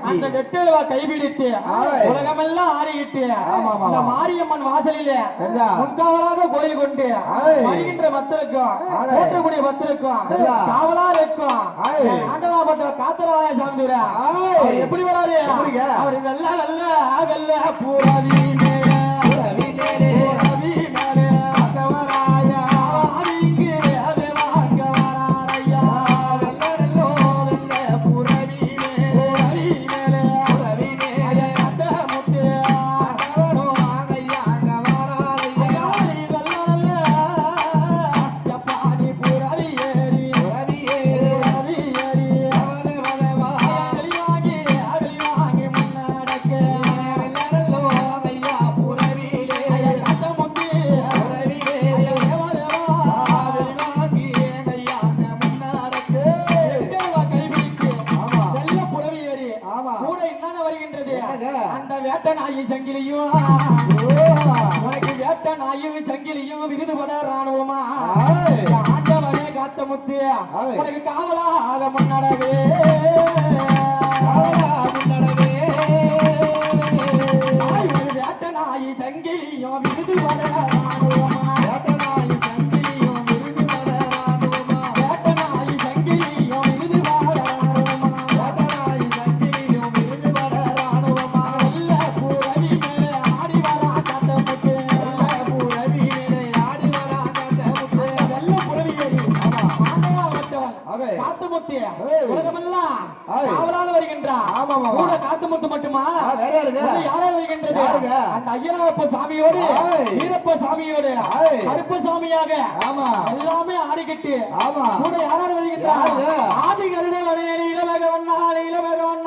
அந்த வெட்டேவா கைபிடித்து உலகமெல்லாம் ஆடிக்கிட்டு இந்த மாரியம்மன் வாசலிலே முன்காவலாக கோயில் கொண்டு வருகின்ற பக்தருக்கும் போற்றக்கூடிய பக்தருக்கும் காவலா இருக்கும் ஆண்டவனாப்பட்ட காத்தராய சாமி எப்படி வராரு அவர் நல்ல நல்ல வெள்ள பூராவி சங்கிலியும் உனக்கு வேட்ட நாயும் சங்கிலியும் விருது பட ராணுவமா ஆண்டவனே காத்த முத்து உனக்கு காவலாக முன்னடவே வேட்ட நாயி சங்கிலியும் விருது பட ராணுவமா உலகமெல்லாம் காவலாக வருகின்றார் கூட காத்துமுத்து மட்டுமா வேற யாராவது வருகின்றது அந்த ஐயனாரப்ப சாமியோடு வீரப்ப சாமியோடு கருப்ப சாமியாக எல்லாமே ஆடிக்கிட்டு கூட யாராவது வருகின்றார் ஆதி கருட வனையடி இளமகவண்ணா இளமகவண்ணா